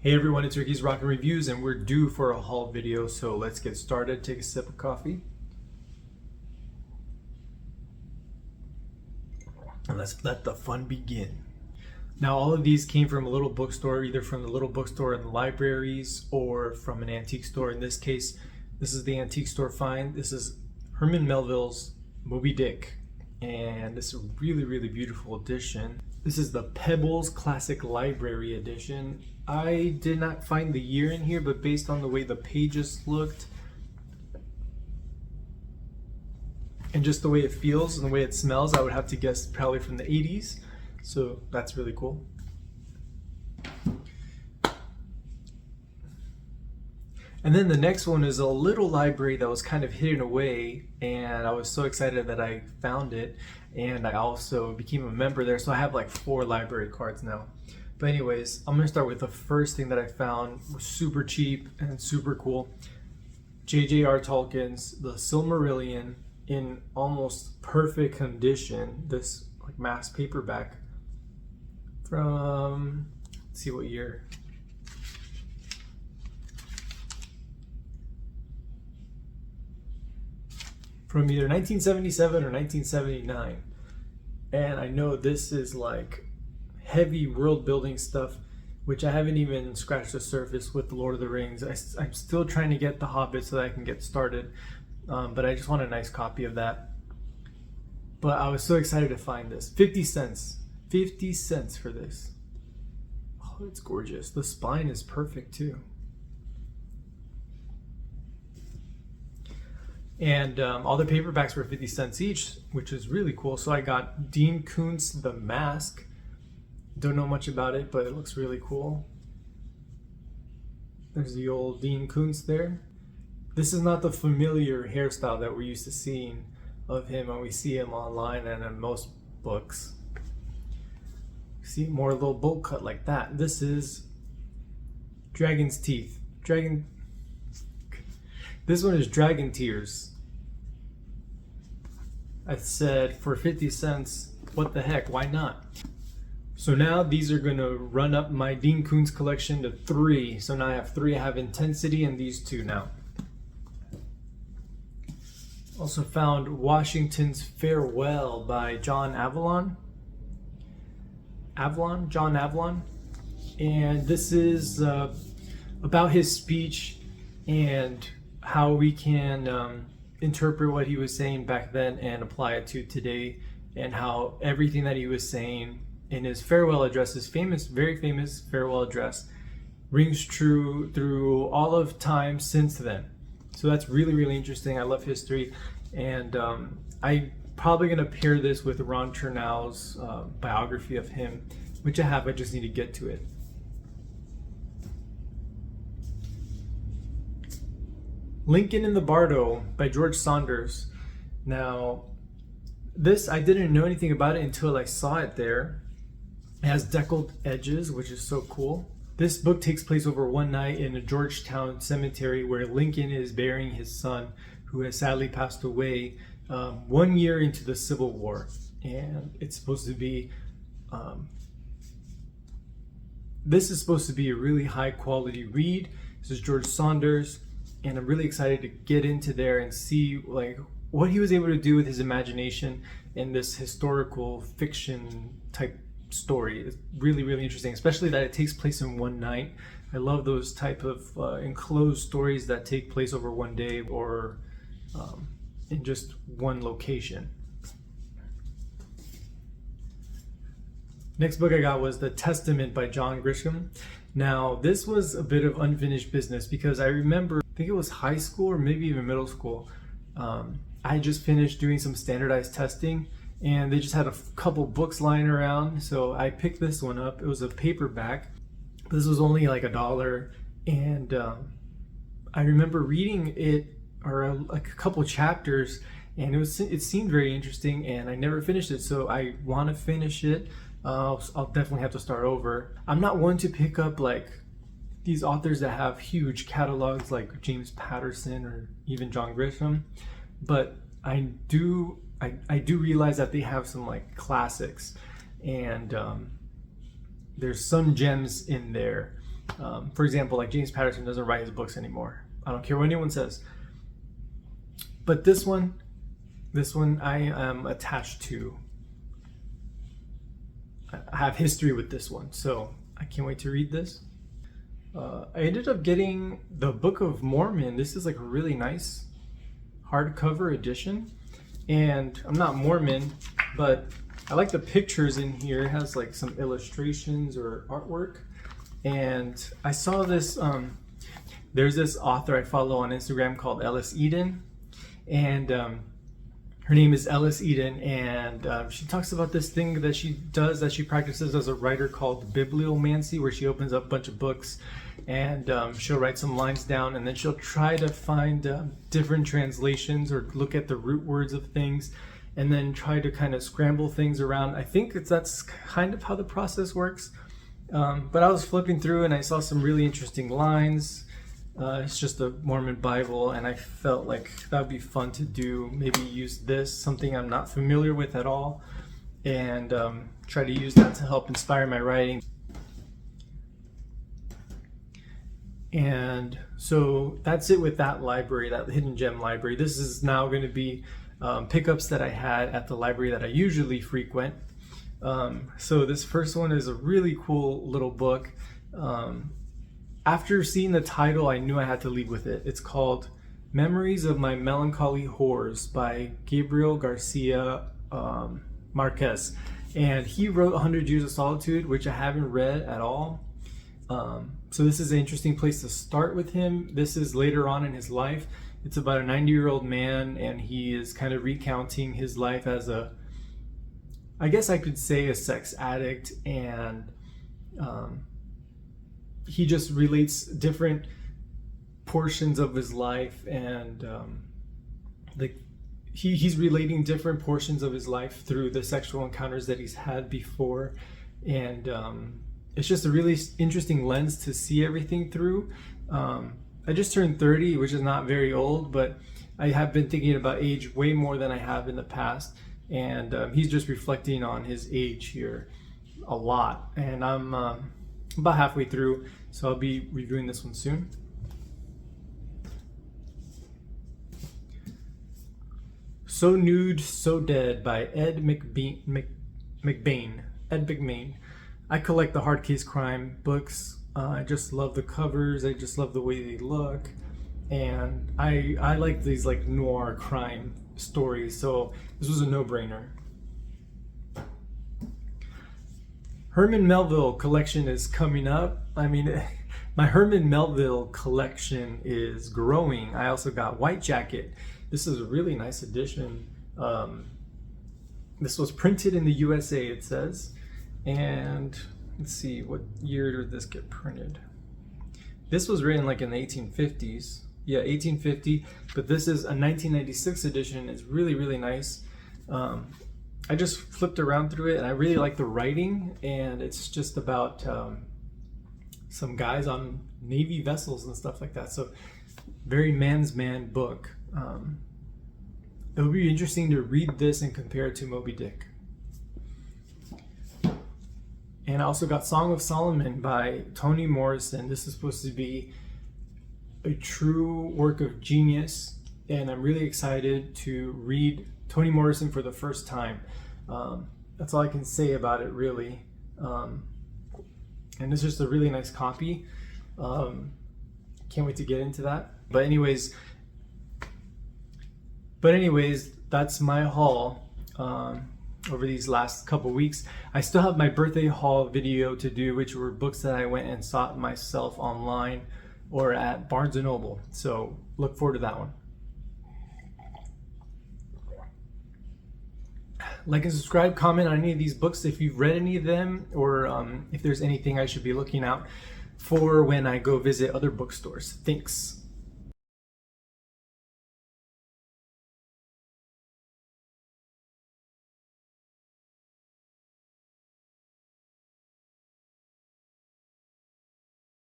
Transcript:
Hey everyone, it's Ricky's Rockin' Reviews and we're due for a haul video, so let's get started. Take a sip of coffee. And let's let the fun begin. Now all of these came from a little bookstore, either from the little bookstore in the libraries or from an antique store. In this case, this is the antique store find. This is Herman Melville's Moby Dick. And this is a really beautiful edition. This is the Pebbles Classic Library Edition. I did not find the year in here, but based on the way the pages looked and just the way it feels and the way it smells, I would have to guess probably from the 80s. So that's really cool. And then the next one is a little library that was kind of hidden away, and I was so excited that I found it, and I also became a member there, so I have like 4 library cards now. But anyways, I'm gonna start with the first thing that I found. It was super cheap and super cool. J.J.R. Tolkien's The Silmarillion in almost perfect condition. This like mass paperback from, let's see what year. From either 1977 or 1979. And I know this is like heavy world building stuff, which I haven't even scratched the surface with the Lord of the Rings. I'm still trying to get the Hobbit so that I can get started, but I just want a nice copy of that. But I was so excited to find this. 50 cents. 50 cents for this. Oh, it's gorgeous. The spine is perfect too. And all the paperbacks were 50 cents each, which is really cool. So I got Dean Koontz, The Mask. Don't know much about it, but it looks really cool. There's the old Dean Koontz there. This is not the familiar hairstyle that we're used to seeing of him when we see him online and in most books. See more a little bowl cut like that. This is Dragon's Teeth. This one is Dragon Tears. I said for 50 cents, what the heck, why not? So now these are gonna run up my Dean Koontz collection to 3. So now I have 3, I have Intensity and these 2 now. Also found Washington's Farewell by John Avalon. John Avalon. And this is about his speech and how we can interpret what he was saying back then and apply it to today, and how everything that he was saying in his farewell address, his famous, very famous farewell address, rings true through all of time since then. So that's really interesting. I love history, and I'm probably gonna pair this with Ron Chernow's biography of him, which I have, I just need to get to it. Lincoln in the Bardo by George Saunders. Now, this, I didn't know anything about it until I saw it there. It has deckled edges, which is so cool. This book takes place over one night in a Georgetown cemetery where Lincoln is burying his son, who has sadly passed away 1 year into the Civil War. And it's supposed to be, this is supposed to be a really high quality read. This is George Saunders. And I'm really excited to get into there and see like what he was able to do with his imagination in this historical fiction type story. It's really interesting, especially that it takes place in one night. I love those type of enclosed stories that take place over one day or in just one location. Next book I got was The Testament by John Grisham. Now this was a bit of unfinished business because I remember, I think it was high school or maybe even middle school, I just finished doing some standardized testing and they just had a couple books lying around, so I picked this one up. It was a paperback. This was only like $1, and I remember reading it, or like a couple chapters, and it seemed very interesting, and I never finished it, so I want to finish it. I'll definitely have to start over. I'm not one to pick up like these authors that have huge catalogs like James Patterson or even John Grisham, but I do realize that they have some like classics, and there's some gems in there. For example, like James Patterson doesn't write his books anymore. I don't care what anyone says. But this one I am attached to. I have history with this one, so I can't wait to read this. I ended up getting the Book of Mormon. This is like a really nice hardcover edition. And I'm not Mormon, but I like the pictures in here. It has like some illustrations or artwork. And I saw this, there's this author I follow on Instagram called Ellis Eden. And her name is Ellis Eden. And she talks about this thing that she does, that she practices as a writer, called bibliomancy, where she opens up a bunch of books and she'll write some lines down, and then she'll try to find different translations or look at the root words of things and then try to kind of scramble things around. I think that's kind of how the process works. But I was flipping through and I saw some really interesting lines. It's just a Mormon Bible, and I felt like that would be fun to do. Maybe use this, something I'm not familiar with at all, and try to use that to help inspire my writing. And so that's it with that library, that hidden gem library. This is now going to be pickups that I had at the library that I usually frequent. So this first one is a really cool little book. After seeing the title, I knew I had to lead with it. It's called Memories of My Melancholy Whores by Gabriel Garcia Marquez. And he wrote 100 Years of Solitude, which I haven't read at all. So this is an interesting place to start with him. This is later on in his life. It's about a 90-year-old man, and he is kind of recounting his life as I guess I could say a sex addict, and he just relates different portions of his life, and he's relating different portions of his life through the sexual encounters that he's had before, and it's just a really interesting lens to see everything through. I just turned 30, which is not very old, but I have been thinking about age way more than I have in the past, and he's just reflecting on his age here a lot, and I'm about halfway through, so I'll be reviewing this one soon. So Nude, So Dead by Ed McBain. Ed McBain. I collect the hard case crime books. I just love the covers. I just love the way they look, and I like these like noir crime stories, so this was a no-brainer. Herman Melville collection is coming up. I mean, my Herman Melville collection is growing. I also got White Jacket. This is a really nice edition. This was printed in the USA, it says. And let's see, what year did this get printed? This was written like in the 1850s. Yeah, 1850, but this is a 1996 edition. It's really, really nice. I just flipped around through it, and I really like the writing, and it's just about some guys on Navy vessels and stuff like that. So very man's man book. It would be interesting to read this and compare it to Moby Dick. And I also got Song of Solomon by Toni Morrison. This is supposed to be a true work of genius, and I'm really excited to read Toni Morrison for the first time. That's all I can say about it, really. And it's just a really nice copy. Can't wait to get into that. But anyways, that's my haul over these last couple weeks. I still have my birthday haul video to do, which were books that I went and sought myself online or at Barnes & Noble. So look forward to that one. Like and subscribe, comment on any of these books if you've read any of them, or if there's anything I should be looking out for when I go visit other bookstores. Thanks.